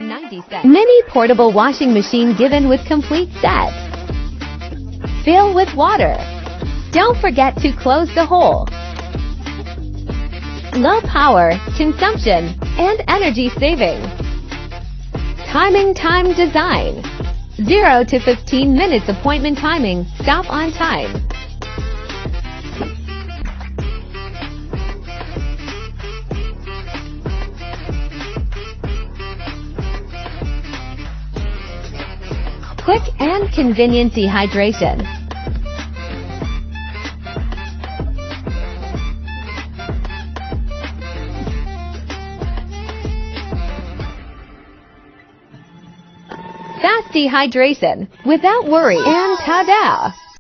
90 cents. Mini portable washing machine given with complete set. Fill with water. Don't forget to close the hole. Low power, consumption, and energy saving. Timing time design. 0 to 15 minutes appointment timing. Stop on time. Quick and convenient dehydration. Fast dehydration without worry, and ta-da!